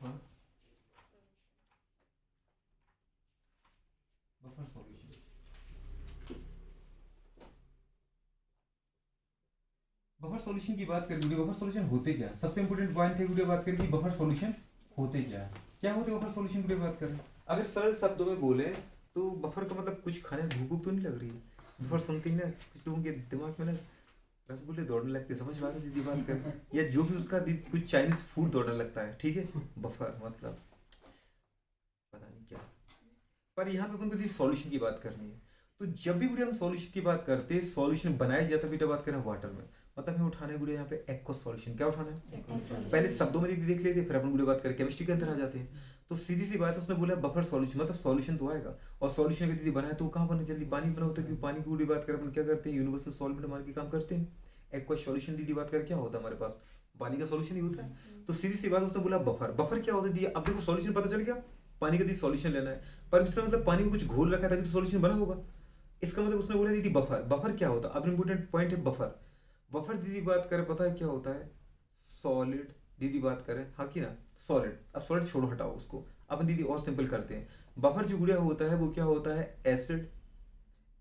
Buffer buffer solution. Buffer solution की बात करें, बफर सॉल्यूशन होते क्या है? सबसे इंपोर्टेंट पॉइंट है वीडियो बात करें कि बफर सॉल्यूशन होते क्या है, क्या होते बफर सॉल्यूशन वीडियो बात करें। अगर सरल शब्दों में बोले तो बफर का मतलब कुछ खाने में भूख तो नहीं लग रही है, बफर सुनते ही ना कुछ लोगों के दिमाग में ना रसगुल्ले दौड़ने लगते, समझ पा रहे दीदी बात करें, या जो भी उसका कुछ चाइनीज फूड दौड़ने लगता है, ठीक है। बफर मतलब पता नहीं क्या, पर यहाँ पे अपन को सॉल्यूशन की बात करनी है। तो जब भी गुड़िया हम सॉल्यूशन की बात करते हैं, सॉल्यूशन बनाया जाता है बेटा बात करें वाटर में, मतलब हमें उठाना है गुड़िया यहाँ पे एक्वस सॉल्यूशन। क्या उठाना है? पहले शब्दों में दीदी देख लेते, फिर अपन गुड़िया बात करें केमिस्ट्री के अंदर आ जाते हैं। तो सीधी सी बात है, उसने बोला बफर सॉल्यूशन मतलब सॉल्यूशन तो आएगा, और सॉल्यूशन अगर दीदी बनाए तो कहाँ बने? जल्दी पानी बना होता है, क्योंकि पानी की गुड़िया बात करें अपन क्या करते हैं, यूनिवर्सल सॉल्वेंट मान के काम करते हैं। एक्वस सॉल्यूशन दीदी बात करें क्या होता है हमारे पास? पानी का सॉल्यूशन ही होता है। तो सीधी सी बात उसने बोला बफर, बफर क्या होता है? अब देखो सॉल्यूशन पता चल गया, पानी का सॉल्यूशन लेना है, पर इसका मतलब पानी में कुछ घोल रखा था तो सॉल्यूशन बना होगा। इसका मतलब उसने बोला दीदी बफर, बफर क्या होता है? अब इंपोर्टेंट पॉइंट है बफर। बफर दीदी बात करें पता है क्या होता है? सॉलिड दीदी बात करें, हाँ कि ना, सॉलिड। अब सॉलिड छोड़ो हटाओ उसको, अब दीदी और सिंपल करते हैं। बफर जो गुड़िया होता है वो क्या होता है? एसिड।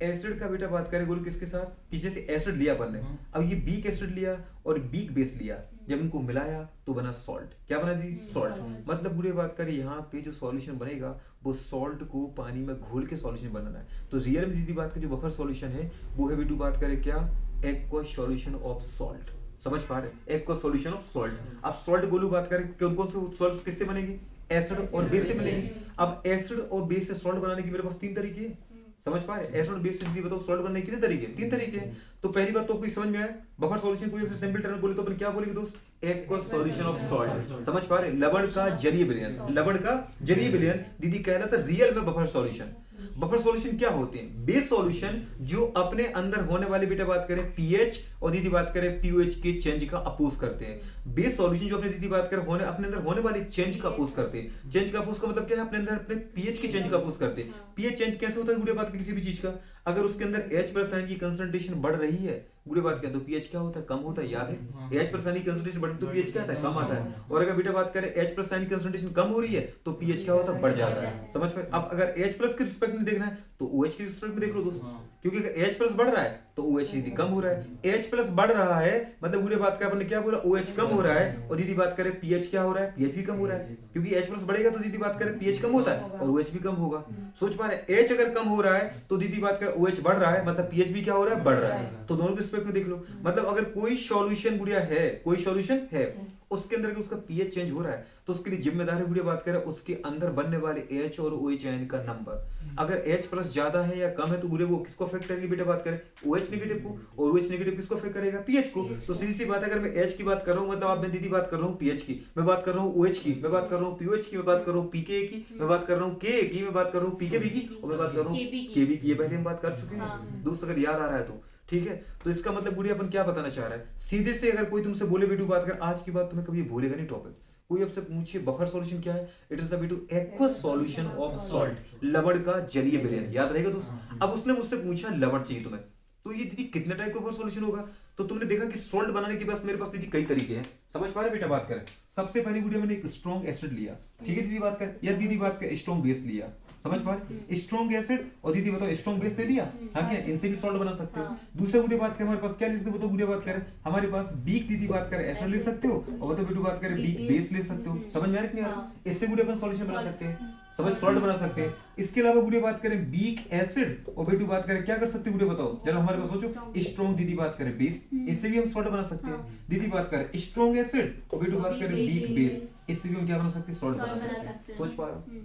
एसिड का बेटा बात करें गोलू किसके साथ, कि जैसे एसिड लिया अपन ने, अब ये बीक एसिड लिया और बीक बेस लिया, जब इनको मिलाया तो बना सॉल्ट। क्या बना दी? सॉल्ट। मतलब बुरे बात करें यहाँ पे जो सॉल्यूशन बनेगा वो सॉल्ट को पानी में घोल के सॉल्यूशन बनाना है। तो रियल में दीदी बात करें जो बफर सॉल्यूशन है वो है बेटू बात करें क्या? Aqueous solution of salt. समझ पा रहे? Aqueous solution of salt. अब सॉल्ट गोलू बात करें कौन कौन से सॉल्ट किससे बनेगी? एसिड और बेस से बनेगी। अब एसिड और बेस से सॉल्ट बनाने के मेरे पास तीन तरीके हैं, समझ पाए? एसिड और बेस से बताओ सॉल्ट बनने के कितने तरीके? तीन तरीके हैं। तो पहली बात तो आपको समझ में आया, बफर सॉल्यूशन कोई ऐसे सिंपल टर्म बोले तो अपन क्या बोलेंगे दोस्त? Aqueous solution of salt. समझ पा रहे? लवण का जलीय विलयन, लवण का जलीय विलयन दीदी कहलाता है रियल में बफर सॉल्यूशन। बफर सॉल्यूशन क्या होते हैं? बेस सॉल्यूशन जो अपने अंदर होने वाले बेटा बात करें पीएच और दीदी बात करें पीओएच के चेंज का अपोज करते हैं। बेस सॉल्यूशन जो अपने दीदी बात करें होने अपने अंदर होने वाले चेंज का अपोज करते हैं। चेंज का अपोज का मतलब क्या है? अपने अंदर अपने पीएच के चेंज का अपोज करते हैं। पीएच चेंज कैसे होता है गुड़े बात किसी भी चीज का? अगर उसके अंदर H+ आयन की कंसंट्रेशन बढ़ रही है गुड़े बात क्या, तो पीएच क्या होता है? कम होता है। याद है? H+ आयन की कंसंट्रेशन बढ़ती तो पीएच क्या आता है? कम आता है। और अगर बेटा बात करें H+ आयन की कंसंट्रेशन कम हो रही है तो पीएच क्या होता है? बढ़ जाता है। समझ में? अब अगर H+ के रिस्पेक्ट में देखना है तो OH के रिस्पेक्ट में देख लो दोस्तों, क्योंकि अगर H+ बढ़ रहा है तो OH दीदी कम हो रहा है। H+ बढ़ रहा है मतलब गुड़े बात का अपन ने क्या बोला? OH कम हो रहा है, और दीदी बात करें पीएच क्या हो रहा है? पीएच भी कम हो रहा है, क्योंकि H+ बढ़ेगा तो दीदी बात करें पीएच कम होता है और OH भी कम होगा। सोच पा रहे? H अगर कम हो रहा है तो दीदी बात करें OH बढ़ रहा है, मतलब पीएच भी क्या हो रहा है? बढ़ रहा है। तो दोनों के रिस्पेक्ट में देख लो, मतलब अगर कोई सॉल्यूशन गुड़िया है, कोई सॉल्यूशन है उसके अंदर उसका पीएच चेंज हो रहा है तो उसके लिए जिम्मेदार है गुड़िया बात करें उसके अंदर बनने वाले H और OH आयन का नंबर। अगर H+ ज्यादा है या कम है तो गुड़िया वो किसको अफेक्ट करेगी बेटा बात करें? OH नेगेटिव को। और OH नेगेटिव किसको अफेक्ट करेगा? पीएच को। तो सीधी सी बात है, अगर मैं H की बात कर रहा हूं मतलब आप मैं दीदी बात कर रहा हूं पीएच की, मैं बात कर रहा हूं OH की, मैं बात कर रहा हूं पीओएच की, मैं बात कर रहा हूं पीके की, मैं बात कर रहा हूं के की, मैं बात कर रहा हूं पीकेबी की, और मैं बात कर रहा हूं केबी की। ये पहले हम बात कर चुके हैं दोस्त, अगर याद आ रहा है तो ठीक है। तो इसका मतलब गुड़िया अपन क्या बताना चाह रहा है? सीधे से अगर कोई तुमसे बोले बेटू बात कर, आज की बात तुम्हें कभी भूलेगा नहीं टॉपिक। कोई आपसे पूछे बफर सॉल्यूशन क्या है? इट इज द बेटू एक्वस सॉल्यूशन ऑफ सॉल्ट, लवण का जलीय विलयन। याद रहेगा दोस्त? अब उसने मुझसे पूछा लवण चाहिए तुम्हें, तो ये दीदी कितने टाइप का बफर सॉल्यूशन होगा? तो तुमने देखा कि सॉल्ट बनाने के पास मेरे पास दीदी कई तरीके हैं। समझ पा रहे बेटा बात करें? सबसे पहली गुड़िया मैंने एक स्ट्रॉन्ग एसिड लिया, ठीक है दीदी बात कर, या दीदी बात कर स्ट्रॉन्ग बेस लिया। समझ पा रहे? स्ट्रॉन्ग एसिड और दीदी बताओ स्ट्रॉन्ग बेस ले लिया, हाँ क्या? इनसे भी सॉल्ट बना सकते हो। दूसरे गुड़िया बात करें हमारे पास क्या ले सकते हो? बताओ गुड़िया बात करें हमारे पास बीक दीदी बात करें एसिड ले सकते हो, और बताओ बेटू बात करें बीक बेस ले सकते हो। समझ में आ रहा है कि नहीं आ रहा? इससे गुड़िया अपन सॉल्यूशन बना सकते हैं, समझ, सॉल्ट बना सकते हैं। इसके अलावा गुड़िया बात करें बीक एसिड और बेटू बात करें क्या कर सकते हैं गुड़िया बताओ जरा हमारे पास सोचो। स्ट्रॉन्ग दीदी बात करें बेस, इससे भी हम सॉल्ट बना सकते हैं। दीदी बात करें स्ट्रॉन्ग एसिड और बेटू बात करें बीक बेस, इससे भी हम क्या बना सकते हैं? सॉल्ट बना सकते हैं। सोच पा रहे हो?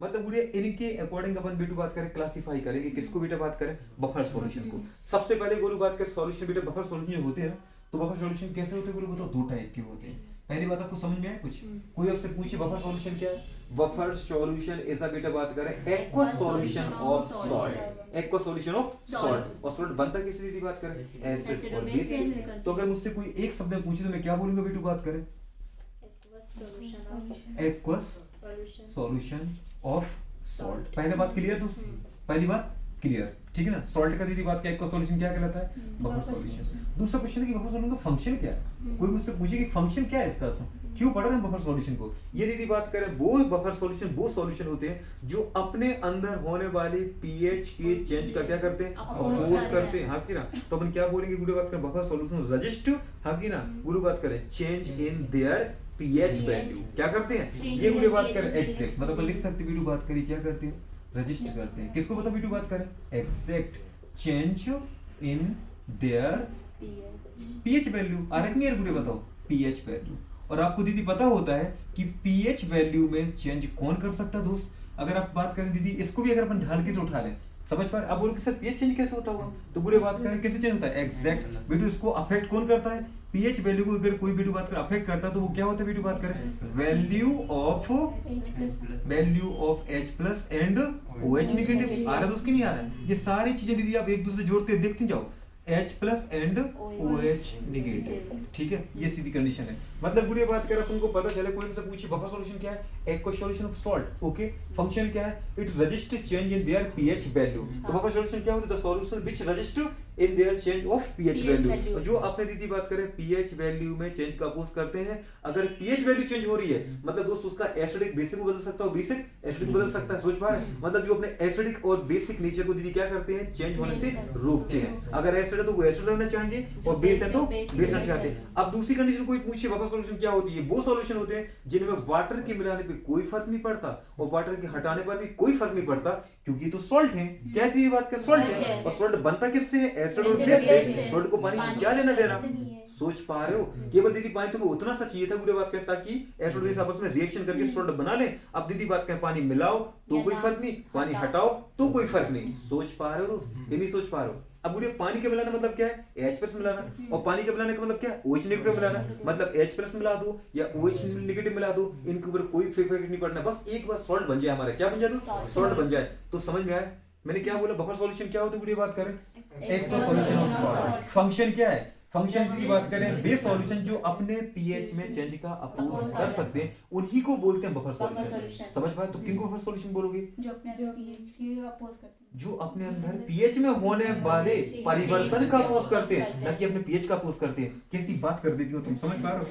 मतलब गुड़िया इनके अकॉर्डिंग अपन बेटू बात करें क्लासिफाई करेंगे किसको बेटा बात करें? बफर सॉल्यूशन को। सबसे पहले गुरु बात करें सॉल्यूशन बेटा बफर सॉल्यूशन जो होते हैं, तो बफर सॉल्यूशन कैसे होते हैं गुरु बताओ? दो टाइप के होते हैं। पहली बात आपको समझ में आया कुछ? कोई आपसे पूछे बफर सॉल्यूशन क्या है? बफर सॉल्यूशन ऐसा बेटा बात करें aqueous solution of salt, aqueous solution of salt. और सॉल्ट बनता किससे दीदी बात करें? एसिड और बेस से। तो अगर मुझसे कोई एक शब्द में पूछे तो मैं क्या बोलूंगा बेटू बात करें? Aqueous solution of salt. पहले बात क्लियर दोस्तों? पहली बात क्लियर, ठीक है ना? सॉल्ट का दीदी बात क्या एक्वस सॉल्यूशन क्या कहलाता है? Buffer solution. दूसरा क्वेश्चन है कि बफर सॉल्यूशन का फंक्शन क्या है? कोई मुझसे पूछे कि फंक्शन क्या है इसका, तो क्यों पढ़ रहे हैं बफर सॉल्यूशन को? ये दीदी बात करें, वो बफर सॉल्यूशन वो सॉल्यूशन होते हैं जो अपने अंदर होने वाले पीएच के चेंज का क्या करते हैं, अपोज करते हैं। हाँ की ना, तो अपन क्या बोलेंगे गुरु बात करें, बफर सॉल्यूशन रजिस्ट, हाँ की ना गुरु बात करें, change in their pH value क्या करते हैं, ये गुरु बात करें एग्जैक्ट, मतलब लिख सकते वीडियो बात करिए क्या करते हैं, रजिस्टर करते हैं। किसको बताओ वीडियो बात करें, exact change in their pH value. आ रही है गुरु बताओ पीएच वैल्यू। और आपको दीदी पता होता है कि पीएच वैल्यू में चेंज कौन कर सकता है दोस्त? अगर आप बात करें दीदी, इसको भी अगर अपन ढाल से उठा लें, समझ पा रहे? अब बोलो कि सर पीएच चेंज कैसे होता होगा, तो बुरे बात करें कैसे चेंज होता है, एग्जैक्ट वीडियो इसको अफेक्ट कौन करता है, पीएच वैल्यू को अगर कोई वीडियो बात कर अफेक्ट करता है तो वो क्या होता है वीडियो बात करें, value of H plus and OH negative. आ रहा है दोस्त की नहीं आ रहा है? ये सारी चीजें दीदी आप एक दूसरे जोड़ते देखते जाओ, H plus and OH negative, ठीक है, ये सीधी कंडीशन है। मतलब गुड़िया बात करें अपन को पता चले, कोई से पूछे बफर सॉल्यूशन क्या है, aqueous solution of salt, okay, function क्या है, it register change in their pH value. तो बफर सॉल्यूशन क्या होता है, the solution which register in their change of pH value. जो आपने दीदी बात करें पीएच वैल्यू में चेंज का अपोज करते हैं। अगर पीएच वैल्यू चेंज हो रही है मतलब दोस्त उसका एसिडिक बेसिक को बदल सकता है और बेसिक एसिडिक बदल सकता है, सोच पा रहे? मतलब जो अपने एसिडिक और बेसिक नेचर को दीदी क्या करते हैं, चेंज होने से रोकते हैं। अगर एसिड है तो वो एसिड रहना चाहेंगे और बेस है तो बेस रहना चाहते हैं। अब दूसरी कंडीशन कोई पूछे बफर सॉल्यूशन क्या होती है, वो सॉल्यूशन होते हैं जिनमें वाटर के मिलाने पे कोई फर्क नहीं पड़ता और वाटर के हटाने पर भी कोई फर्क नहीं पड़ता, क्योंकि तो सॉल्ट है। क्या थी ये बात का, सॉल्ट है। और सॉल्ट बनता किससे है, एसिड और बेस से। सॉल्ट को पानी से क्या लेना देना, सोच पा रहे हो? केवल दीदी पानी तुम्हें उतना सा चाहिए था गुड़े बात करें ताकि एसिड और बेस आपस में रिएक्शन करके सॉल्ट बना ले। अब दीदी बात करें पानी मिलाओ तो कोई फर्क नहीं, पानी हटाओ तो कोई फर्क नहीं, सोच पा रहे हो दोस्त, ये नहीं सोच पा रहे हो? अब गुड़िया पानी के मिलाना मतलब क्या है, H+ मिलाना, और पानी के मिलाने का मतलब क्या है, OH नेगेटिव मिलाना। मतलब H+ मिला दो या OH नेगेटिव मिला दो, इनके ऊपर कोई इफेक्ट नहीं पड़ना, बस एक बार सॉल्ट बन जाए हमारा, क्या बन जाए दोस्त, सॉल्ट बन जाए। तो समझ में आया मैंने क्या बोला, बफर सॉल्यूशन क्या होता है गुड़िया बात करें, aqueous solution of salt. Function क्या है, फंक्शन की बात करें वे सॉल्यूशन जो अपने पीएच में चेंज का अपोज कर सकते हैं उन्हीं को बोलते हैं बफर सॉल्यूशन। समझ पाए? तो किनको बफर सॉल्यूशन बोलोगे, जो अपने पीएच के अपोज करते हैं, जो अपने अंदर पीएच में होने वाले परिवर्तन का अपोज करते हैं, ना कि अपने पीएच का अपोज करते हैं। कैसी बात कर देती हो तुम, समझ पा रहे हो?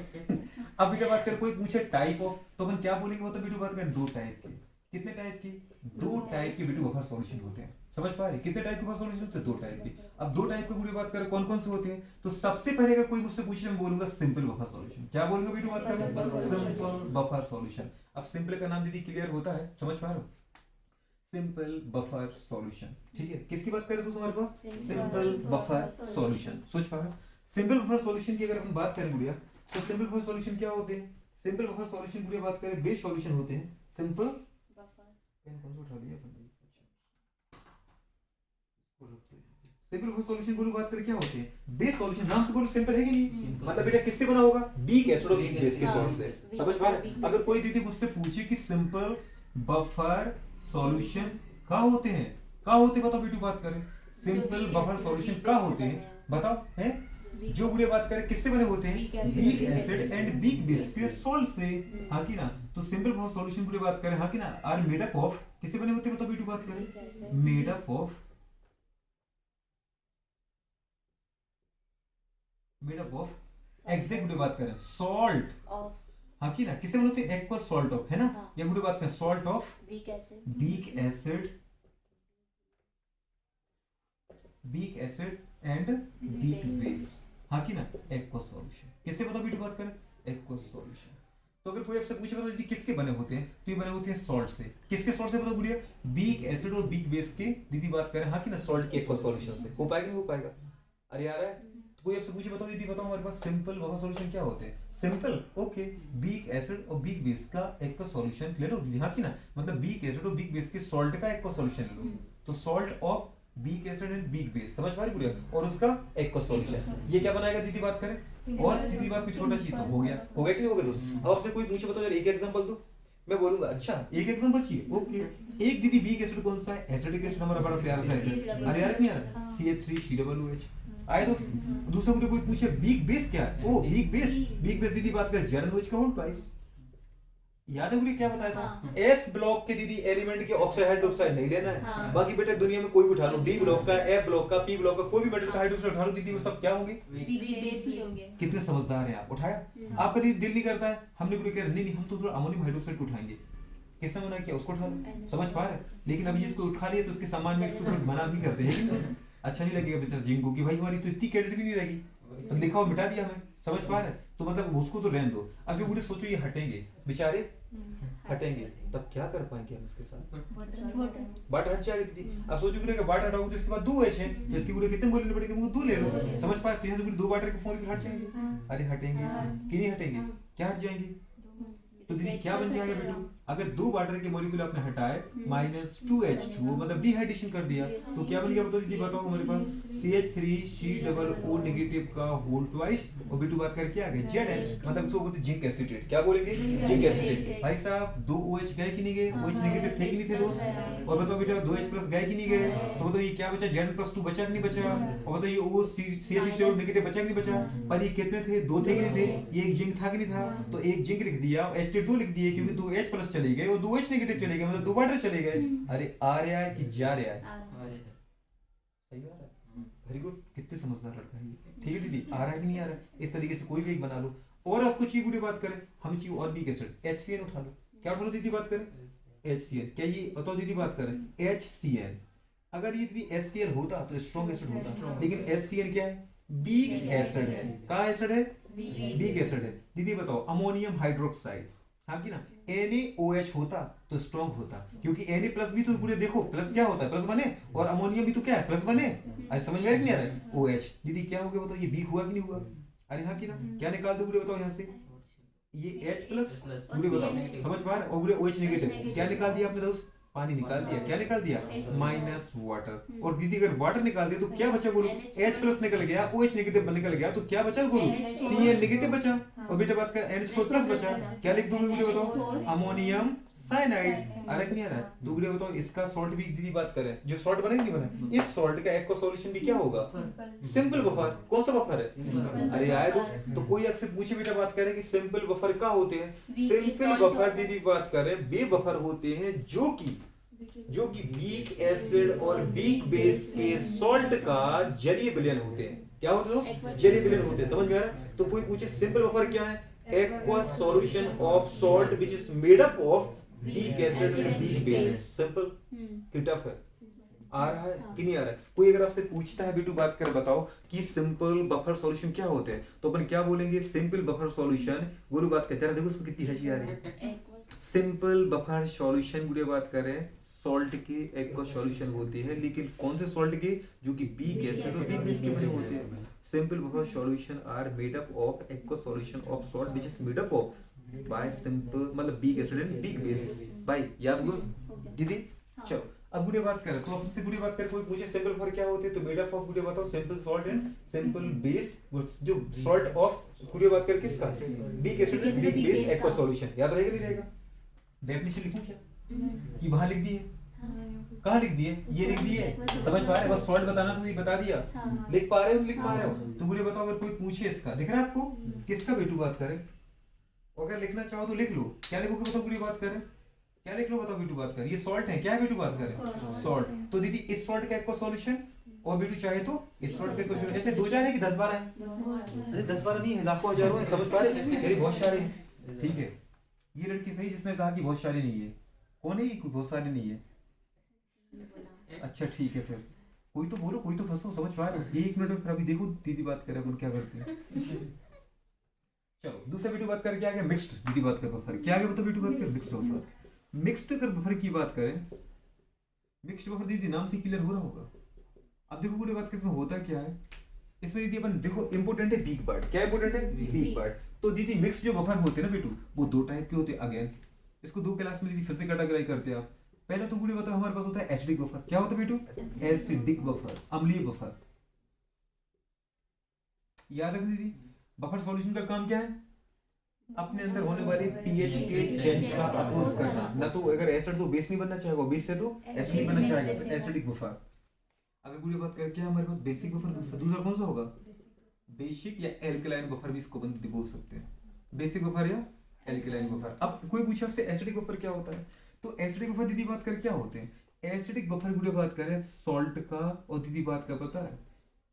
अब बेटा बात कर, कोई पूछे टाइप ऑफ, तो अपन क्या बोलेंगे, मतलब बेटा बात करें दो टाइप की। कितने टाइप की, दो टाइप के बेटा बफर सॉल्यूशन होते हैं। समझ पा रहे? कितने टाइप के बफर सॉल्यूशन होते हैं, दो टाइप के। अब दो टाइप की वीडियो बात करें कौन कौन से होते हैं, तो सबसे पहले अगर कोई मुझसे पूछे मैं बोलूंगा सिंपल बफर सॉल्यूशन। क्या बोलूंगा वीडियो बात करें, सिंपल बफर सॉल्यूशन। अब सिंपल का नाम दीदी क्लियर होता है, समझ पा रहे हो, सिंपल बफर सॉल्यूशन, ठीक है। किसकी बात करें तो हमारे पास सिंपल बफर सॉल्यूशन, सोच पा रहे हो? सिंपल बफर सॉल्यूशन की अगर हम बात करें गुड़िया, तो सिंपल बफर सॉल्यूशन क्या होते हैं, सिंपल बफर सॉल्यूशन गुड़िया बात करें बेस सॉल्यूशन होते हैं। सिंपल सिंपल बफर सॉल्यूशन को बात करें क्या होते हैं, बेस सॉल्यूशन। नाम से बोलो सिंपल है कि नहीं, मतलब बेटा किससे बना होगा, वीक एसिड और वीक बेस के सॉल्ट से। समझ पा रहे? अगर कोई दीदी मुझसे पूछे कि सिंपल बफर सॉल्यूशन कहाँ होते हैं, कहाँ होते हैं बताओ बेटू, बात करें सिंपल बफर सॉल्यूशन कहाँ होते हैं बताओ, है जो बुरे बात करें किससे बने होते हैं, week acid and weak base के सॉल्ट से। हाँ की ना, तो सिंपल बफर सॉल्यूशन बुरे बात करें, हाँ की ना, आर मेड अप ऑफ, किससे बने होते हैं बताओ बेटू, बात करें made up of, made up of exact बुरे बात करें सॉल्ट। हाँ की ना, किससे बने होते हैं, एक्वस सॉल्ट ऑफ, है ना। या बुरे बात करें salt of week acid and weak base. हाँ की ना, एक्वस सॉल्यूशन। किससे बताओ बेटू बात करें, एक्वस सॉल्यूशन। तो अगर कोई आपसे पूछे बताओ दीदी किसके बने होते हैं, तो ये बने होते हैं सॉल्ट से। किसके सॉल्ट से बताओ गुड़िया, वीक एसिड और वीक बेस के दीदी बात करें, हाँ की ना, सॉल्ट के एक्वस सॉल्यूशन से। हो पाएगा नहीं हो पाएगा, अरे यार है। तो कोई आपसे पूछे बताओ दीदी बताओ हमारे पास सिंपल बफर सॉल्यूशन क्या होते हैं, सिंपल ओके, वीक एसिड और वीक बेस का एक्वस सॉल्यूशन ले लो। हाँ की ना, मतलब वीक एसिड और वीक बेस के सॉल्ट का एक्वस सॉल्यूशन ले लो, तो salt of week acid and weak base, समझ पा रही गुड़िया, और उसका एक्वस सॉल्यूशन। ये क्या बनाएगा दीदी बात करें, और दीदी बात की छोटा चीज तो हो गया कि नहीं हो गया दोस्त। अब आपसे कोई पूछे बताओ यार एक एग्जांपल दो, मैं बोलूंगा अच्छा एक एग्जांपल चाहिए, ओके। एक दीदी वीक एसिड कौन सा है, एसिडिक एसिड हमारा बड़ा प्यारा सा एसिड, अरे यार नहीं यार CH3COOH आए दोस्त। दूसरा मुझे कोई पूछे वीक बेस क्या है, ओ वीक बेस दीदी बात करें ZnOH का होल ट्वाइस। याद है गुड़ी क्या बताया था? हाँ। एस ब्लॉक के दीदी एलिमेंट के ऑक्साइड हाइड्रोक्साइड नहीं लेना है। हाँ। बाकी बेटा दुनिया में कोई भी उठा लो, डी ब्लॉक का, एफ ब्लॉक का, पी ब्लॉक का, कोई भी मेटल का हाइड्रोक्साइड उठा लो दीदी, वो सब क्या होंगे? बेस ही होंगे। कितने समझदार हैं आप। उठाया हाँ। आपका दीदी दिल नहीं करता है, हमने गुड़ी कह नहीं नहीं हम तो थोड़ा अमोनियम हाइड्रोक्साइड को उठाएंगे। किसने मना किया? उसको उठा लो। समझ पा रहे? लेकिन अभी जिसको उठा लिया तो उसके सामान में इसको मना नहीं करते हैं, लेकिन अच्छा नहीं लगेगा बेचारा जिंको की भाई हमारी तो इतनी क्रेडिट भी नहीं रहेगी, तो लिखा और मिटा दिया हमें। समझ पा रहे? तो मतलब उसको तो रहने दो। अब ये गुड़ी सोचो ये हटेंगे बेचारे, हटेंगे तब क्या कर पाएंगे हम इसके साथ? बाट हट जाएगी दीदी। अब सोचो गुड़े का बाट हटाओगे तो इसके बाद दो एच है, इसकी गुड़े कितने बोलने पड़ेंगे? वो दो ले लो। समझ पा रहे? तो दो बाटर के फोन हट जाएंगे। अरे हटेंगे कि नहीं हटेंगे? क्या हट जाएंगे? तो दीदी क्या बन जाएगा बेटू? अगर दो वाटर के मॉलिक्यूल आपने हटाए -2H2 मतलब डिहाइड्रेशन कर दिया, तो क्या बन गया बताओ दीदी? बताओ मेरे पास CH3COO नेगेटिव का होल ट्वाइस और बेटू बात करके आ गए ZH मतलब इसको बोलते जिंक एसिटेट। क्या बोलेंगे? Zinc acetate. भाई साहब दो OH गए कि नहीं गए? OH नेगेटिव थे कि नहीं थे दोस्त? और बताओ बेटा 2H+ गए कि नहीं गए? तो बताओ ये क्या बचा? Zn+2 बचा कि नहीं बचा? और बताओ ये O CH3 नेगेटिव बचा कि नहीं बचा? पर ये कितने थे? दो थे कि नहीं थे? ये एक जिंक था कि नहीं था? तो एक जिंक लिख दिया, H2 लिख दिए क्योंकि 2H+ चले गए और 2H नेगेटिव चले गए, मतलब दो वाटर चले गए। अरे आ रहा है कि जा रहा है? सही आ रहा है। वेरी गुड, कितने समझदार लड़का है ये। ठीक है दीदी, आ रहा है कि नहीं आ रहा है? इस तरीके से कोई भी एक बना लो। और अब कुछ ही बात करें, हम चाहिए और भी एसिड HCN उठा लो। क्या उठा लो दीदी? बात करें HCN। क्या ये बताओ दीदी? बात करें HCN। अगर ये दीदी HCl होता तो स्ट्रॉन्ग एसिड होता, लेकिन HCN क्या है? वीक एसिड है। कहाँ एसिड है? वीक एसिड है। दीदी बताओ अमोनियम हाइड्रोक्साइड, हाँ कि ना, NaOH होता तो स्ट्रॉन्ग होता, क्योंकि Na+ भी तो पूरे देखो प्लस क्या होता है? प्लस बने, और अमोनियम भी तो क्या है? प्लस बने। अरे समझ में आ रहा है कि नहीं आ रहा है? OH दीदी क्या हो गया बताओ? ये वीक हुआ कि नहीं हुआ? अरे हाँ कि ना, क्या निकाल दो पूरे बताओ यहाँ से? ये H+ पूरे बताओ, समझ पा रहे? और पूरे OH नेगेटिव क्या निकाल दिया आपने दोस्त? पानी निकाल दिया। क्या निकाल दिया? Minus water. और दीदी अगर वाटर निकाल दिया तो क्या बचा बोलो? H+ निकल गया, OH नेगेटिव निकल गया, तो क्या बचा बोलो? Cl नेगेटिव बचा। और बेटा बात कर NH4+ बचा। क्या लिख दोगे बोले बताओ? Ammonium cyanide. आ रहा कि नहीं आ रहा? तो बोले बताओ इसका सॉल्ट भी दीदी बात करें, जो सॉल्ट बनेगा नहीं बना, इस सॉल्ट का एक्वा सॉल्यूशन भी क्या होगा? Simple buffer. कौन सा बफर है? अरे आए दोस्त, तो कोई अक्सर पूछे बेटा बात करें कि सिंपल बफर क्या होते हैं? सिंपल बफर दीदी बात करें वे बफर होते हैं जो कि वीक एसिड और वीक बेस के सॉल्ट का जलीय विलयन होते हैं। क्या होते हैं दोस्त? जलीय विलयन होते हैं। समझ में आ रहा है? तो कोई पूछे सिंपल बफर क्या है? Aqua solution of salt which is made up of week acid and weak base. Simple कि टफ है? आ रहा है कि नहीं आ रहा है? कोई अगर आपसे पूछता है बेटू बात कर बताओ कि सिंपल बफर सॉल्यूशन क्या होते हैं, तो अपन क्या बोलेंगे? Simple buffer solution. गुरु बात कहते हैं, देखो उसको कितनी हंसी आ रही है। सिंपल बफर सॉल्यूशन गुरु बात करें सॉल्ट के एक्वा सॉल्यूशन होते हैं, लेकिन कौन से सॉल्ट के? जो कि वीक एसिड और वीक बेस के बने होते हैं। Simple buffer solution are made up of aqua solution of salt which is made up of by simple मतलब weak acid and weak base. भाई याद हुआ दीदी? चलो अब गुड़े बात करें, तो अपने से गुड़े बात करें, कोई पूछे सिंपल बफर क्या होते हैं, तो मेड अप ऑफ गुड़े बताओ simple salt and simple base. जो सॉल्ट ऑफ गुड़े बात करें किसका? Week acid and weak base aqua solution. याद रहेगा नहीं रहेगा? डेफिनेशन लिखूं क्या कि वहां लिख दिए? कहाँ लिख दिए? ये लिख दिए। समझ पा रहे? बस सॉल्ट बताना तो ये बता दिया। लिख पा रहे हो? लिख पा रहे हो? तो गुड़े बताओ अगर कोई पूछे इसका, दिख रहा है आपको किसका बेटू बात करें? अगर लिखना चाहो तो लिख लो। क्या लिखोगे बताओ? गुड़े बात करें क्या लिख लो बताओ? बेटू बात करें ये सॉल्ट है। क्या है बेटू बात करें? सॉल्ट। तो दीदी इस सॉल्ट का एक्वा सॉल्यूशन, और बेटू चाहे तो इस सॉल्ट का एक्वा सॉल्यूशन। ऐसे दो जाने कि 10-12 है? अरे 10-12 नहीं है, लाखों हजारों है। समझ पा रहे? मेरी बहुत सारे। ठीक है, ये लड़की सही जिसने कहा कि बहुत सारे नहीं है। कौन है ये? बहुत सारे नहीं है। अच्छा ठीक है, फिर कोई तो बोलो, कोई तो फंसो। समझ पा रहे? एक मिनट में फिर अभी देखो दीदी बात करें अपन क्या करते हैं। चलो दूसरा बेटू बात करके आ गया मिक्स्ड। दीदी बात कर बफर क्या आ गया बताओ? बेटू बात कर मिक्स्ड बफर। मिक्स्ड अगर बफर की बात करें, मिक्स्ड बफर दीदी नाम से क्लियर हो रहा होगा। अब देखो पूरी बात किसमें होता क्या है? इसमें दीदी अपन देखो इंपोर्टेंट है वीक पार्ट। क्या इंपोर्टेंट है? Weak part. तो दीदी मिक्स जो बफर होते हैं ना बेटू, वो दो टाइप के होते हैं। अगेन इसको दो क्लास में दीदी फिर से कैटेगराइज करते हैं आप। पहले तो पूरी बताओ हमारे पास होता है एसिडिक बफर। क्या होता है बेटू? एसिडिक बफर, अम्लीय बफर। याद रख दीदी बफर सॉल्यूशन का काम क्या है? अपने अंदर होने वाले पीएच के चेंज का अपोज करना। ना तो अगर एसिड तो बेस नहीं बनना चाहेगा, बेस से तो एसिड नहीं बनना चाहेगा, तो एसिडिक बफर। अगर पूरी बात करें क्या हमारे पास बेसिक बफर, दूसरा कौन सा होगा? बेसिक या एल्कलाइन बफर भी इसको बोल सकते हैं। बेसिक बफर या एल्कलाइन बफर। अब कोई पूछे आपसे एसिडिक बफर क्या होता है, तो एसिडिक बफर दीदी बात कर क्या होते हैं, एसिडिक बफर वीडियो बात करें सॉल्ट का, और दीदी बात का पता है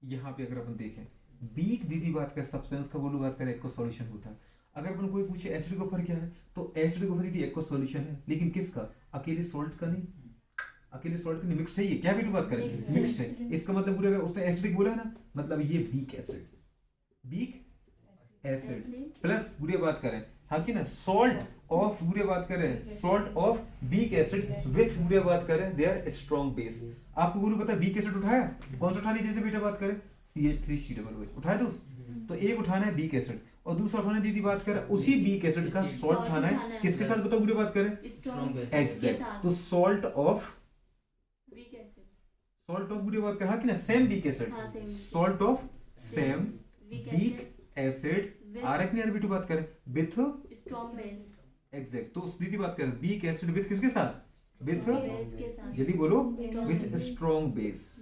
यहाँ पे अगर अपन देखें बीक दीदी बात कर सब्सटेंस का, बोलो बात करें एक्वा सॉल्यूशन होता है। अगर अपन कोई पूछे एसिडिक बफर क्या है, तो एसिडिक बफर दीदी एक्वा सॉल्यूशन है, लेकिन किसका, अकेले सॉल्ट का नहीं, अकेले सॉल्ट का नहीं, मिक्स्ड है ये, क्या वीडियो बात करें मिक्स्ड है। इसका मतलब पूरे अगर उसने एसिडिक बोला है ना, मतलब ये weak acid, weak acid plus गुड़िया बात करें हाँ कि ना सॉल्ट ऑफ गुड़िया बात करें salt of weak acid with गुड़िया बात करें देयर स्ट्रॉन्ग बेस। आपको गुरु पता है वीक एसिड उठाया, कौन सा उठा ली, जैसे बेटा बात करें CH3COOH उठाया तो एक उठाना है वीक एसिड और दूसरा उठाना है दीदी बात करें उसी वीक एसिड का सॉल्ट उठाना है, किसके साथ बताओ गुड़िया बात करें एग्जैक्ट, तो salt of weak acid, salt of गुड़िया बात करें हाँ कि ना same weak acid, salt of same weak acid RF नहीं आरबी बात करें विथ स्ट्रॉन्ग बेस, एग्जैक्ट, तो दीदी बात करें वीक एसिड विथ किसके साथ, विथ बेस के साथ, जल्दी बोलो with strong base,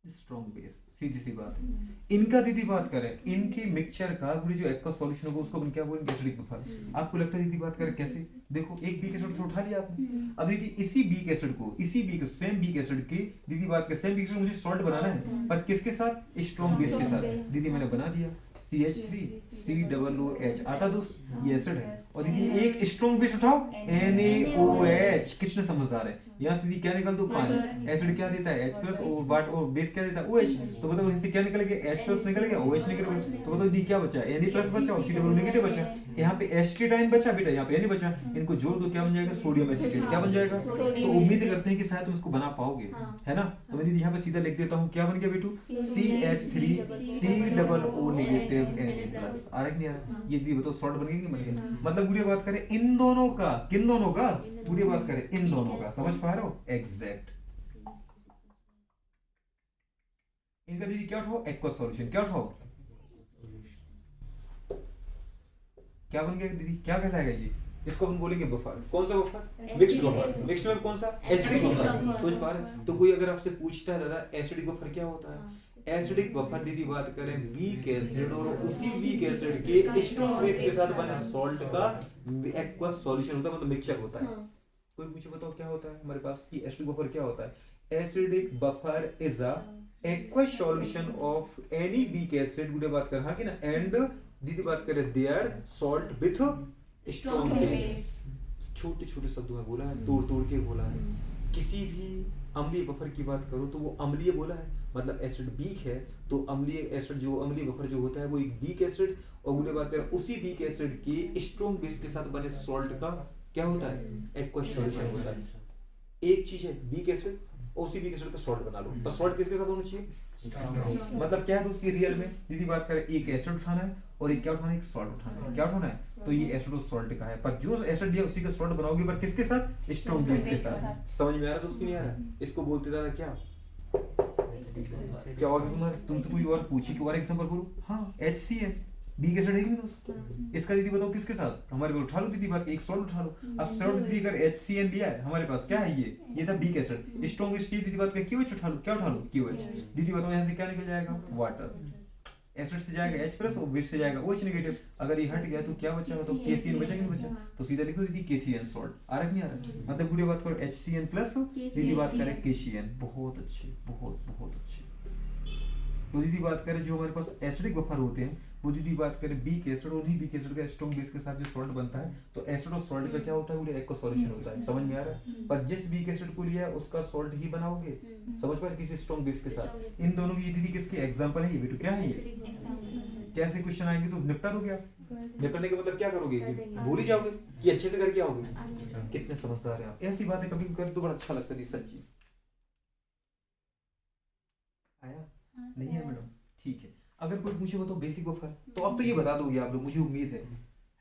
strong base, सीधी सी बात है। इनका दीदी बात करें इनके मिक्सचर का पूरी जो एक्वा सॉल्यूशन होगा उसको अपन क्या बोलेंगे एसिडिक बफर। आपको लगता है दीदी बात करें कैसे, देखो एक बीक एसिड उठा लिया आपने, अब दीदी इसी बीक एसिड को इसी बीक सेम बीक एसिड की दीदी बात करें सेम बीक एसिड मुझे सॉल्ट बनाना है, पर किसके साथ, स्ट्रॉन्ग बेस के साथ, दीदी मैंने बना दिया CH3COOH आता दोस्त ये एसिड है, और दीदी एक स्ट्रॉन्ग बेस उठाओ NaOH, कितने समझदार है, यहाँ से दीदी क्या निकल दो पानी, एसिड क्या देता है H+ और वाट और बेस क्या देता है OH, तो बताओ इनसे क्या निकल गया H+ निकल गया OH निकल गया, तो बताओ दीदी क्या बचा Na+ बचा और C नेगेटिव बचा, यहाँ पे एसिटाइन बचा बेटा, यहाँ पे Na बचा, इनको जोड़ दो क्या बन जाएगा सोडियम एसिटेट, क्या बन जाएगा, तो उम्मीद करते हैं कि शायद तुम इसको बना पाओगे है ना, तो मैं दीदी यहाँ पे सीधा लिख देता हूँ क्या बन गया बेटू CH3COO नेगेटिव Na+, आ रहा नहीं आ रहा, ये दीदी बताओ सॉल्ट बन गया नहीं बन गया, मतलब गुड़िया बात करें इन दोनों का, किन दोनों का, गुड़िया बात करें इन दोनों का, समझ पा रहे हो एग्जैक्ट। इनका दीदी क्या उठाओ एक्वा सॉल्यूशन, क्या उठाओ क्या बन गया दीदी, क्या कहलाएगा ये, इसको हम बोलेंगे बफर, कौन सा बफर, मिक्स्ड बफर, मिक्स्ड में कौन सा एसिडिक बफर, सोच पा रहे, तो कोई अगर आपसे पूछता है दादा एसिडिक बफर क्या होता है, एसिडिक बफर दीदी बात करें वीक एसिड और उसी वीक एसिड के स्ट्रॉन्ग बेस के साथ बने सॉल्ट का एक्वा सॉल्यूशन होता है, मतलब मिक्सचर होता है। कोई पूछे बताओ क्या होता है हमारे पास कि एसिडिक बफर क्या होता है, acidic buffer is a aqua solution of any weak acid, गुड़े बात करें हाँ कि ना, एंड दीदी बात करें their salt with strong base, छोटे छोटे शब्दों में बोला है, तोड़ तोड़ के बोला है, किसी भी अम्लीय बफर की बात करो तो वो अम्लीय बोला है, मतलब एसिड वीक है तो अम्लीय एसिड जो अम्लीय बफर जो होता है वो एक वीक एसिड, और गुड़े बात करें उसी वीक एसिड के स्ट्रॉन्ग बेस के साथ बने सॉल्ट का क्या होता है एक्वा सॉल्यूशन होता है। एक चीज है वीक एसिड, उसी वीक एसिड का सॉल्ट बना लो, और सॉल्ट किसके साथ होना चाहिए, मतलब क्या है दोस्तों रियल में दीदी बात करें एक एसिड उठाना है और एक क्या उठाना है, एक सॉल्ट उठाना है, क्या उठाना है, तो ये एसिड और सॉल्ट का है, पर जो एसिड दिया उसी का सॉल्ट बनाओगे, पर किसके साथ, स्ट्रॉन्ग बेस के साथ। समझ में आ रहा दोस्तों नहीं आ रहा, इसको बोलते दादा क्या क्या, और तुमसे कोई और पूछी कि और एग्जांपल बोलो, हाँ HCl बीक एसिड है कि नहीं दोस्त, इसका दीदी बताओ किसके साथ, हमारे पास उठा लो दीदी बात एक सॉल्ट उठा लो, अब सॉल्ट दीदी अगर HCl लिया है हमारे पास क्या है ये था बीक एसिड, स्ट्रॉन्ग बेस दीदी बात का QH उठा लो, क्या उठा लो QH, दीदी बताओ यहाँ से क्या निकल जाएगा वाटर, एसिड से जाएगा H+ और बेस से जाएगा OH नेगेटिव, अगर ये हट गया तो क्या बचा, तो KCl बचा कि नहीं बचा, तो सीधा लिखो दीदी KCl सॉल्ट, आ रहा नहीं आ रहा, मतलब पूरी बात करो HCl+ दीदी बात करें KCl, बहुत अच्छे बहुत बहुत अच्छे। तो दीदी बात करें जो हमारे पास एसिडिक बफर होते हैं वो दीदी बात करें बीक एसिड और बीक एसिड का स्ट्रॉन्ग बेस के साथ जो सॉल्ट बनता है, तो एसिड और सॉल्ट का क्या होता है, वो एक्वा सॉल्यूशन होता है, समझ में आ रहा है, पर जिस बीक एसिड को लिया है उसका सॉल्ट ही बनाओगे, समझ पा रहे, किसी स्ट्रॉन्ग बेस के साथ। इन दोनों की ये दीदी किसके एग्जांपल है, ये बेटू क्या है, ये कैसे क्वेश्चन आएंगे तो निपटा दोगे आप, निपटाने का मतलब क्या करोगे, भूल ही जाओगे कि अच्छे से करके आओगे, कितने समझदार हैं आप, ऐसी बातें कभी कर तो बड़ा अच्छा लगता है सच्ची। आया नहीं है मैडम, ठीक है। अगर कोई पूछे वो तो बेसिक बफर, तो अब तो ये बता दोगे आप लोग, मुझे उम्मीद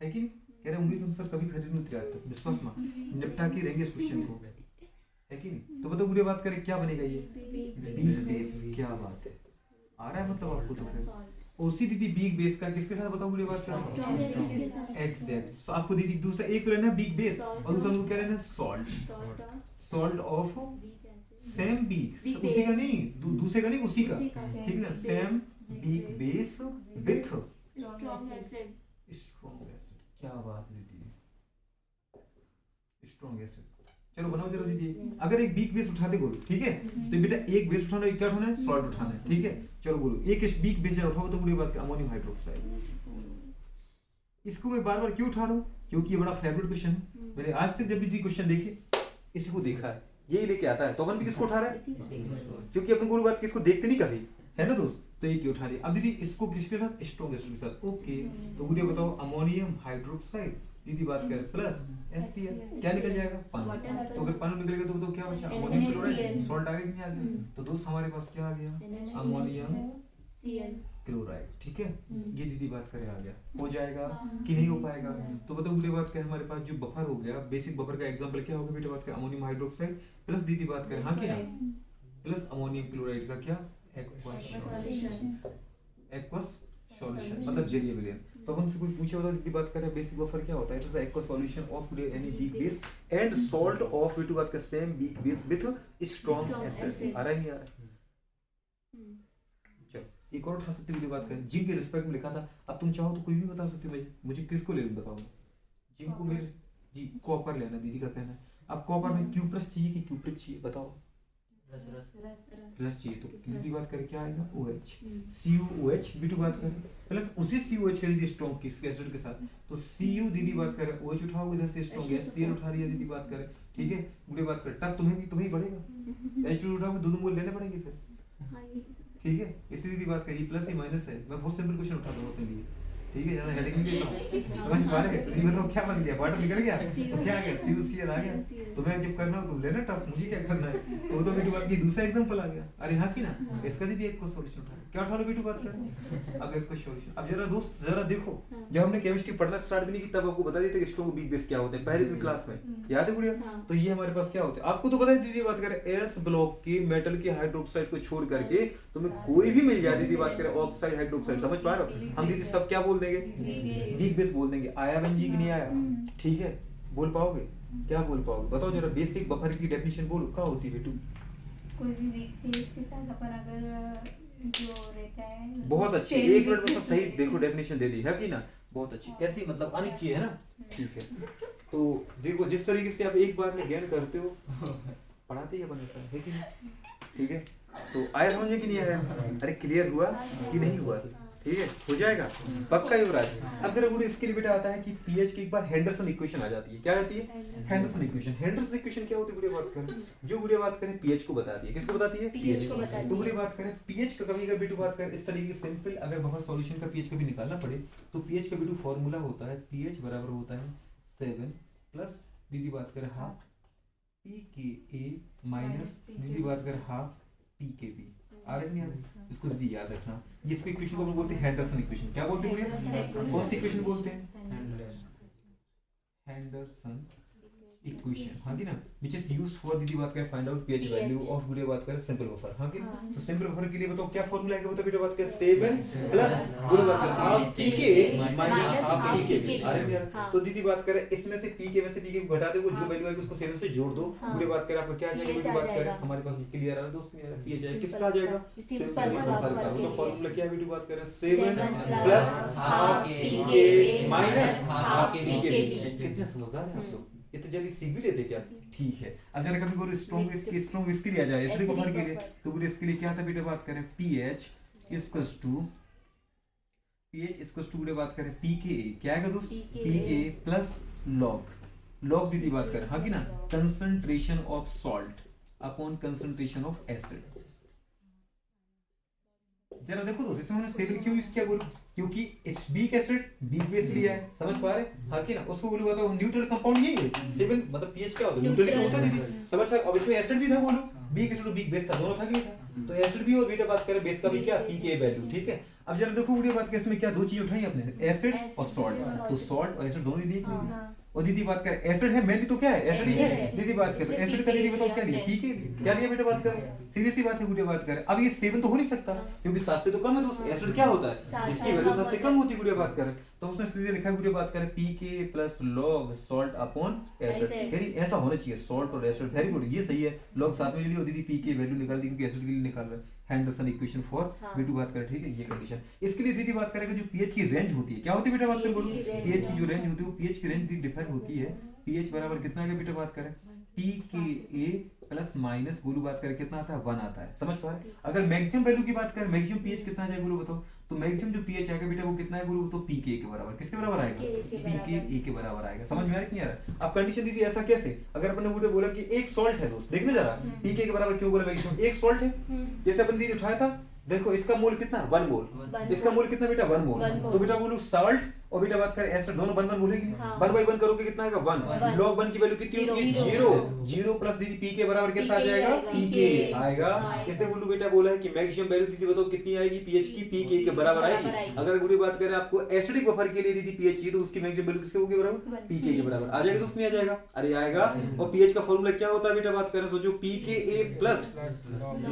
है कि कह रहे उम्मीद हम सर कभी खरीद नहीं उतरे तक, विश्वास मा निपटा के रहेंगे इस क्वेश्चन को, है कि नहीं, तो बताओ मुझे बात करें क्या बनेगा ये बीक बेस, क्या बात है, आ रहा है मतलब आपको, तो फिर उसी दीदी बीक बेस का किसके साथ बताओ मुझे बात करें एग्जैक्ट, सो आपको दीदी दूसरा एक तो लेना बीक बेस और दूसरा हमको क्या लेना salt, salt of same weak, उसी का नहीं दूसरे का नहीं उसी का, ठीक है ना, same weak base with strong acid, क्या बात है दीदी, स्ट्रॉन्ग एसिड। चलो बनाओ जरा दीदी। अगर एक वीक बेस उठा दे बोलो, ठीक है, तो बेटा एक बेस उठाना है, क्या उठाना है, सॉल्ट उठाना है, ठीक है। चलो बोलो एक वीक बेस उठाओ तो बुरी बात, अमोनियम हाइड्रोक्साइड। इसको मैं बार बार क्यों उठा रहा हूँ, क्योंकि ये बड़ा फेवरेट क्वेश्चन है। मैंने आज तक जब भी क्वेश्चन देखे इसी को देखा है, यही लेके आता है। तो अपन भी किसको उठा रहा है, क्योंकि अपन गुरु बात किसको देखते नहीं कभी, है ना दोस्त, तो ये क्यों उठा रही है। अब दीदी इसको किसके साथ, स्ट्रॉन्ग एसिड के साथ, ओके। तो मुझे बताओ अमोनियम हाइड्रोक्साइड दीदी बात कर प्लस HCl, क्या निकल जाएगा, पानी। तो अगर पानी निकलेगा तो बताओ क्या बचा, अमोनियम क्लोराइड, सॉल्ट आ गया कि नहीं आ गया। तो दोस्त हमारे पास क्या आ गया, अमोनियम क्लोराइड, ठीक है। ये दीदी बात करे आ गया, हो जाएगा कि नहीं हो पाएगा। तो बताओ मुझे बात करें हमारे पास जो बफर हो गया, बेसिक बफर का एग्जांपल क्या होगा बेटा, बात करें अमोनियम हाइड्रोक्साइड प्लस दीदी बात करें हाँ कि ना, प्लस अमोनियम क्लोराइड का क्या, एक्वस सॉल्यूशन, मतलब जलीय विलयन। तो अपन से कोई पूछे होता दीदी बात करें बेसिक बफर क्या होता है, it is aqueous solution of any weak base and salt of it बात कर same weak base with strong acid. आ रहा है नहीं आ रहा है। एक और उठा सकते बात करें, जिंक के रिस्पेक्ट में लिखा था। अब तुम चाहो तो कोई भी बता सकते हो भाई, मुझे किसको ले लूं बताओ। जिंक को मेरे जी कॉपर लेना, दीदी का कहना है। अब कॉपर में क्यू प्लस चाहिए कि क्यूप्रिक चाहिए बताओ, प्लस चाहिए। तो दीदी बात करें क्या आएगा, OH, CuOH भी तो बात करें प्लस उसी CuOH दीदी स्ट्रॉन्ग किस एसिड के साथ, तो Cu दीदी बात करें OH उठाओगे इधर से स्ट्रॉन्ग HCl उठा रही है दीदी बात करें, ठीक है। मुझे बात करें तब तुम्हें ही बढ़ेगा, H2 उठाओगे दो मोल लेने पड़ेंगे फिर, ठीक है। इसलिए भी बात करिए प्लस ही माइनस है, मैं बहुत सिंपल क्वेश्चन उठाता हूं अपने लिए, ठीक है, ज्यादा हेडेक नहीं लेता हूं, समझ पा रहे हैं। ये बताओ क्या बन गया, वाटर निकल गया तो क्या आ गया, CuCl आ गया। तुम्हें जब करना हो तो लेना टफ, मुझे क्या करना है। तो बेटू बात की दूसरा एग्जांपल आ गया, अरे हाँ की ना, इसका दीदी एक को सॉल्यूशन उठा, क्या उठा लो बेटू बात कर, अब एक को सॉल्यूशन। अब जरा दोस्त जरा देखो, जब हमने केमिस्ट्री पढ़ना स्टार्ट भी नहीं की तब आपको बता देते कि स्ट्रॉन्ग वीक बेस क्या होते हैं, पहले दिन क्लास में याद है गुड़िया। तो ये हमारे पास क्या होते हैं आपको तो पता है दीदी बात करें, एस ब्लॉक के मेटल के हाइड्रोक्साइड को छोड़ करके तुम्हें कोई भी मिल जाए दीदी बात करें ऑक्साइड हाइड्रोक्साइड, समझ पा रहे हो। हम दीदी सब क्या बोल देंगे, वीक बेस बोल देंगे। आया बंजी कि नहीं आया, ठीक है, बोल पाओगे, क्या बोल पाओगे बताओ जरा। बेसिक बफर की डेफिनेशन बोलो क्या होती है बेटू। कोई भी वीक फेस के साथ अपन अगर जो रहता है, बहुत अच्छी, एक मिनट में तो सही देखो डेफिनेशन दे दी है कि ना, बहुत अच्छी। कैसी मतलब आनी चाहिए है ना, ठीक है। तो देखो जिस तरीके से आप एक बार में ज्ञान करते हो, पढ़ाते ही अपन ऐसा है कि नहीं, ठीक है। तो आया समझ में कि नहीं आया, अरे क्लियर हुआ कि नहीं हुआ, ठीक है, हो जाएगा पक्का युवराज। अब जरा गुरु इसके लिए बेटा आता है कि पीएच की एक बार हेंडरसन इक्वेशन आ जाती है, क्या आती है, हेंडरसन इक्वेशन। हेंडरसन इक्वेशन क्या होती है गुरु बात करें, जो गुरु बात करें पीएच को बताती है, किसको बताती है, पीएच को। तो गुरु बात करें पीएच का कभी अगर बेटू बात करें इस तरीके से सिंपल, अगर बफर सॉल्यूशन का पीएच कभी निकालना पड़े तो पीएच का बेटू फार्मूला होता है, पीएच बराबर होता है 7 प्लस दीदी बात करें हाफ pKa माइनस दीदी बात करें हाफ pKb। आ रही नहीं आ रही, इसको दीदी याद रखना। जिसको इक्वेशन को हम बोलते हैं हेंडरसन इक्वेशन, क्या बोलते हैं, कौन सी इक्वेशन बोलते हैं, हेंडरसन इक्वेशन, हाँ कि ना, which is used for दीदी बात करें find out pH value of दीदी बात करें सिंपल बफर, हाँ कि ना। तो सिंपल बफर के लिए बताओ क्या फार्मूला है, बताओ बेटा बात करें 7 प्लस दीदी बात करें half pKa minus half pKb। आ रही है, तो दीदी बात करें इसमें से pK में से pK को घटा दो, जो वैल्यू आएगी उसको 7 से जोड़ दो, दीदी बात करें आपको क्या आ जाएगा, दीदी बात करें हमारे पास क्लियर आ रहा है दोस्त, मेरा pH है किसका आ जाएगा, सिंपल बफर का। तो फार्मूला क्या है बेटा बात करें 7 plus half pKa minus half pKb। कितने समझदार हैं आप लोग, इतने जल्दी सीख भी लेते क्या, ठीक है। अब जरा कभी कोई स्ट्रॉन्ग इसके लिए आ जाए, एसिडिक बफर के लिए, तो गुरु इसके लिए क्या था बेटा बात करें pH इक्वल्स टू गुरु बात करें pKa, क्या आएगा दोस्त, pKa प्लस लॉग दीदी बात करें, हाँ कि ना, concentration of salt upon concentration of acid. जरा देखो दोस्त इसमें हमने 7 क्यों यूज किया बोलो, क्योंकि वीक एसिड वीक बेस लिया है, समझ पा रहे, हाँ कि ना। उसको बोलो बताओ न्यूट्रल कंपाउंड यही है 7, मतलब पीएच क्या होता है, न्यूट्रल तो होता है दीदी, समझ पा रहे। अब इसमें एसिड भी था बोलो, वीक एसिड और वीक बेस था, दोनों था कि नहीं था, तो एसिड भी और बेटा बात करें बेस का भी क्या, पीके वैल्यू, ठीक है। अब जरा देखो वीडियो बात करें इसमें क्या दो चीज उठाई आपने, एसिड और सॉल्ट, तो सॉल्ट और एसिड दोनों लिए। और दीदी बात करें एसिड है मेन भी तो क्या है, एसिड ही है। दीदी बात करें एसिड का दीदी बताओ क्या लिया, पीके क्या लिया बेटा बात करें, सीधी सी बात है गुड़िया बात करें। अब ये 7 तो हो नहीं सकता क्योंकि 7 से तो कम है दोस्त, एसिड क्या होता है जिसकी वैल्यू 7 से कम होती है गुड़िया बात करें, तो उसने सीधे लिखा है गुड़िया बात करें pK plus log salt upon acid. यानी ऐसा होना चाहिए, सॉल्ट और एसिड, वेरी गुड, ये सही है। लॉग साथ में ले लियो, दीदी पीके वैल्यू निकाल दी क्योंकि एसिड के लिए निकाल रहा है। हेंडरसन इक्वेशन फॉर हाँ। V2 बात करें, ठीक है, ये कंडीशन। इसके लिए दीदी बात करेंगे जो पीएच की रेंज होती है, क्या होती है बेटा बात करें बोलो, pH की range। पीएच की जो रेंज होती है वो पीएच की रेंज डिफाइन होती है, पीएच बराबर कितना आएगा बेटा बात करें, pKa प्लस माइनस गोलू बात करें कितना आता है 1 आता है, समझ पा रहे। अगर मैक्सिमम वैल्यू की बात करें, मैक्सिमम पीएच कितना आ जाएगा गोलू बताओ, तो मैक्सिमम जो पीएच आएगा बेटा वो कितना है गोलू, तो पीके के बराबर, किसके बराबर आएगा, पीके के बराबर आएगा। समझ में आ रहा है कि नहीं आ रहा। अब कंडीशन दीदी ऐसा कैसे, अगर अपने बूढ़े बोला कि एक सॉल्ट है दोस्त, देखने जरा पीके के बराबर क्यों बोला मैक्सिमम, एक सॉल्ट है, जैसे अपन दीदी उठाया था, देखो इसका मोल कितना 1 मोल, इसका मोल कितना बेटा 1 मोल, तो बेटा बोलू सॉल्ट और बेटा बात करें एसिड दोनों 1 1 बोलेगी, 1 बाई 1 करोगे कितना आएगा 1, लॉग 1 की वैल्यू कितनी होगी 0, 0 प्लस दीदी पी के बराबर कितना आ जाएगा, पी के आएगा। इसने बोलू बेटा बोला है कि मैक्सिमम वैल्यू दीदी बताओ कितनी आएगी पीएच की, पी के बराबर आएगी। अगर गुडी बात करें आपको एसिडिक बफर के लिए दीदी पीएच चाहिए तो उसकी मैक्सिमम वैल्यू किसके होगी बराबर, पी के बराबर आ जाएगा, तो उसमें आ जाएगा, अरे आएगा। और पीएच का फॉर्मूला क्या होता है बेटा बात करें, सोचो pK plus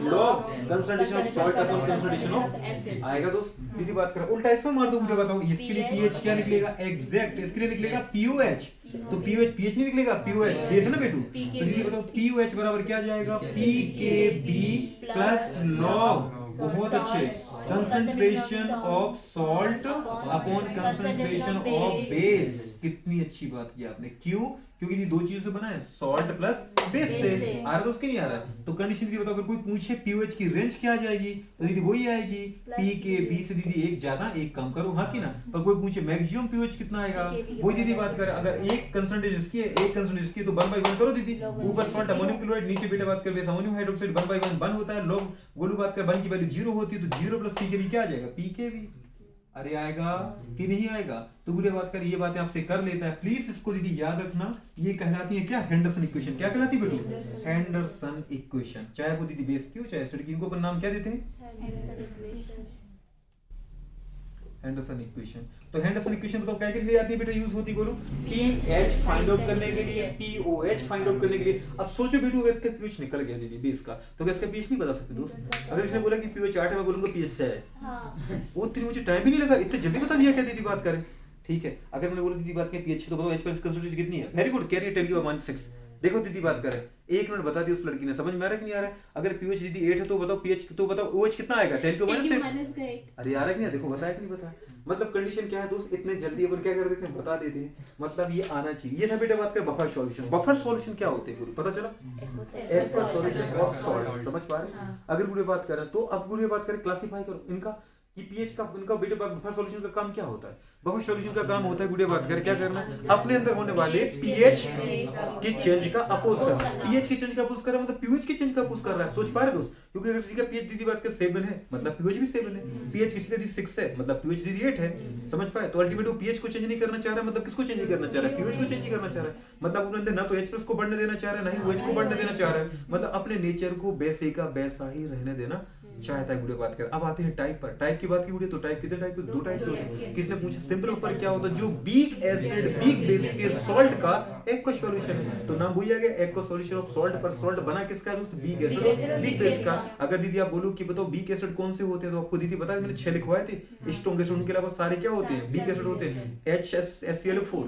log concentration of salt upon concentration of आएगा। दोस्त दीदी बात करें उल्टा इसमें मार दो, मुझे बताओ इसके लिए पीएच क्या निकलेगा, एग्जैक्ट इसके लिए निकलेगा पीओएच, तो पीओएच पीएच नहीं निकलेगा, पीओएच बेस है ना बेटू, तो दीदी बताओ पीओएच बराबर क्या जाएगा, पीकेबी प्लस लॉग, बहुत अच्छे, concentration of salt upon concentration of base. कितनी अच्छी बात की आपने, क्यों, क्योंकि ये दो चीजों से बना है, सॉल्ट प्लस बेस से। आ रहा है दोस्त कि नहीं आ रहा है। तो कंडीशन दीदी बताओ, अगर कोई पूछे पीओएच की रेंज क्या आ जाएगी, तो दीदी वही आएगी पी के बी से दीदी एक ज्यादा एक कम करो, हाँ कि ना। पर कोई पूछे मैक्सिमम पीओएच कितना आएगा, वही दीदी बात करे, अगर एक कंसंट्रेशन इसकी है एक कंसंट्रेशन इसकी, तो 1 बाई 1 करो दीदी, ऊपर सॉल्ट अमोनियम क्लोराइड, नीचे बेटा बात कर बेस अमोनियम हाइड्रोक्साइड, 1 बाई 1 होता है, लोग गोलू बात कर 1 की वैल्यू 0 होती है, तो 0 प्लस पीकेबी क्या आ जाएगा, पीकेबी। अरे आएगा कि नहीं आएगा, तो बुरे बात कर ये बातें आपसे कर लेता है, प्लीज इसको दीदी याद रखना, ये कहलाती है क्या, हेंडरसन इक्वेशन। क्या कहलाती है बेटू, हेंडरसन इक्वेशन, चाहे वो दीदी बेस की हो चाहे एसिड की, इनको अपन नाम क्या देते हैं, हेंडरसन इक्वेशन। तो हेंडरसन इक्वेशन बताओ क्या के लिए आती है बेटा, यूज होती बोलो, पीएच फाइंड आउट करने के लिए, पीओएच फाइंड आउट करने के लिए। अब सोचो बेटू बेस का पीएच निकल गया दीदी बेस का, तो बेस का पीएच नहीं बता सकते दोस्त। अगर इसने बोला कि पीएच 8 है, मैं बोलूंगा पीएच 6 है, वो तेरी मुझे टाइम भी नहीं लगा, इतने जल्दी बता दिया क्या दीदी बात करें, ठीक है। अगर मैंने बोला दीदी बात करें पीएच, तो बताओ एच पर कंसंट्रेशन कितनी है, very good, can you tell you 1.6। देखो दीदी बात करें, 1 मिनट बता दी उस लड़की ने, समझ में आ रहा है कि नहीं आ रहा है। अगर पीएच दीदी 8 है तो बताओ पीएच, तो बताओ ओएच कितना आएगा, 10 के -8। अरे आ रहा है कि नहीं, देखो बताया कि नहीं बताया। मतलब कंडीशन क्या है दोस्त, इतने जल्दी अपन क्या कर देते हैं, बता देते हैं, मतलब ये आना चाहिए। ये था बेटा बात कर बफर सॉल्यूशन। बफर सॉल्यूशन क्या होते हैं पता चला, एक्वा सॉल्यूशन ऑफ सॉल्ट, समझ पा रहे। अगर गुड़े बात करें तो अब गुड़े बात करें, क्लासिफाई करो इनका कि पीएच का, इनका बेटे बफर सॉल्यूशन का काम क्या होता है। बफर सॉल्यूशन का काम होता है गुड़े बात करें क्या करना, अपने अंदर होने वाले पीएच के चेंज का अपोज करना। पीएच के चेंज का अपोज कर रहा है, मतलब पीएच के चेंज का अपोज कर रहा है, सोच पा रहे दोस्त। क्योंकि अगर किसी का पीएच दीदी बात कर 7 है, मतलब पीएच भी 7 है, पीएच किसी का 6 है, मतलब पीएच दीदी 8 है, समझ पाए। तो अल्टीमेटली वो पीएच को चेंज नहीं करना चाह रहा है, मतलब किसको चेंज नहीं करना चाह रहा है, पीएच को चेंज नहीं करना चाह रहा है। मतलब अपने अंदर ना तो H+ को बढ़ने देना चाह रहा है, ना ही OH को बढ़ने देना चाह रहा है, मतलब अपने नेचर को वैसे का वैसा ही रहने देना चाहता है गुड़े बात कर। अब आते हैं टाइप पर, टाइप की बात की गुड़े, तो टाइप कितने टाइप के, 2 टाइप के। किसने पूछा सिंपल पर क्या होता है, जो वीक एसिड वीक बेस के सॉल्ट का एक्वा सॉल्यूशन है, तो नाम वही आ गया एक्वा सॉल्यूशन ऑफ सॉल्ट। पर सॉल्ट बना किसका है दोस्त, वीक एसिड वीक बेस का। अगर दीदी आप बोलो कि बताओ वीक एसिड कौन से होते हैं, तो आपको दीदी बताया मैंने 6 लिखवाए थे। स्ट्रॉन्ग एसिड उनके अलावा सारे क्या होते हैं, वीक एसिड होते हैं। HCl4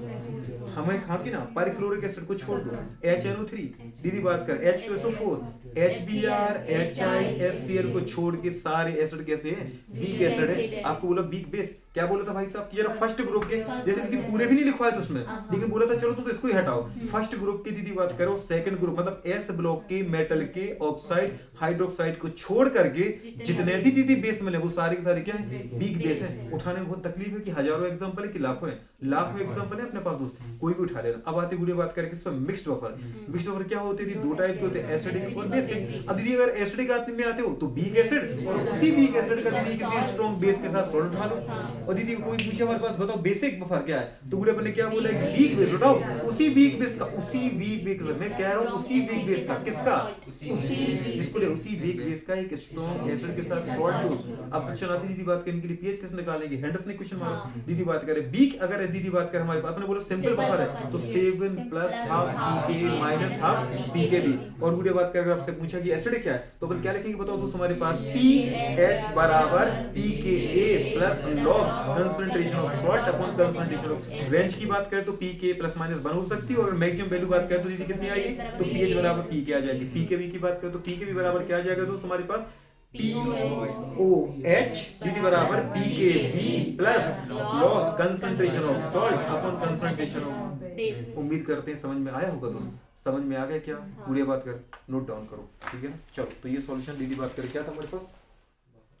हमें हाँ की ना, पाइक्लोरिक एसिड को छोड़ दो, HNO3 दीदी बात कर, H2SO4 HBr HISCl को छोड़ के सारे एसिड कैसे हैं, वीक एसिड है। आपको बोला वीक बेस, क्या बोला था भाई साहब कि जरा फर्स्ट ग्रुप के, जैसे कि पूरे भी नहीं लिखवाए थे उसमें, लेकिन बोला था चलो तो इसको ही हटाओ। फर्स्ट ग्रुप की दीदी बात करो, सेकंड ग्रुप मतलब एस ब्लॉक के मेटल के ऑक्साइड हाइड्रोक्साइड को छोड़ करके जितने भी दीदी बेस मिले वो सारे के सारे क्या है, वीक बेस है। उठाने में बहुत तकलीफ है कि हजारों एग्जांपल है कि लाखों है, लाखों एग्जांपल है अपने पास दोस्त, कोई भी उठा लेना। अब आते गुड़े बात करें किस पर, मिक्स्ड बफर। मिक्स्ड बफर क्या होते हैं, 2 टाइप के होते हैं, एसिडिक और बेसिक। अब दीदी अगर एसिडिक में आते हो तो वीक एसिड, और उसी वीक एसिड का दीदी किसी स्ट्रॉन्ग बेस के साथ सॉल्ट उठा लो। और दीदी कोई पूछे हमारे पास बताओ बेसिक बफर क्या है, तो गुड़े अपन ने क्या बोला है, वीक बेस उठाओ, उसी वीक बेस का, उसी वीक बेस, मैं कह रहा हूं उसी वीक बेस का, किसका, उसी इसको ले, उसी वीक बेस का एक स्ट्रॉन्ग एसिड के साथ सॉल्ट दो। अब क्वेश्चन आती दीदी बात करने के लिए पीएच कैसे निकालेंगे, हेंडरसन इक्वेशन मारो। दीदी बात करें वीक, अगर दीदी बात करें हमारे पास, अपने बोला सिंपल बफर है, तो 7 + हाफ पीके माइनस हाफ पीकेबी। और गुड़े बात करें आपसे पूछा कि एसिड क्या है, तो अपन क्या लिखेंगे बताओ दोस्तों, हमारे पास पीएच बराबर pKa plus log concentration of salt upon concentration of. Range की बात करें तो पीके प्लस माइनस 1 हो सकती है, और मैक्सिमम वैल्यू बात करें तो दीदी कितनी आएगी, तो पीएच बराबर पीके आ जाएगी। पीकेबी की बात करें तो पीकेबी बराबर क्या आ जाएगा दोस्तों हमारे पास, POH ओ एच डी बराबर P K B plus log concentration of salt upon concentration of base. उम्मीद करते हैं समझ में आया होगा दोस्त। समझ में आ गया क्या? गुड़िया बात कर, नोट डाउन करो, ठीक है ना। चलो तो ये सॉल्यूशन दीदी बात कर क्या था हमारे पास,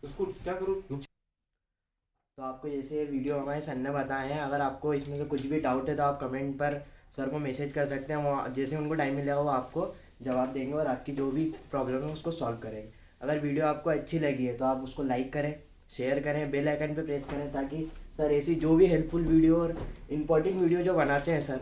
उसको क्या करो। तो आपको जैसे ये वीडियो हमारे सर ने बताए हैं, अगर आपको इसमें से कुछ भी डाउट है तो आप कमेंट पर सर को मैसेज कर सकते हैं। वो जैसे उनको टाइम मिलेगा वो आपको जवाब देंगे और आपकी जो भी प्रॉब्लम है उसको सॉल्व करेंगे। अगर वीडियो आपको अच्छी लगी है तो आप उसको लाइक करें, शेयर करें, बेल आइकन पे प्रेस करें, ताकि सर ऐसी जो भी हेल्पफुल वीडियो और इम्पोर्टेंट वीडियो जो बनाते हैं सर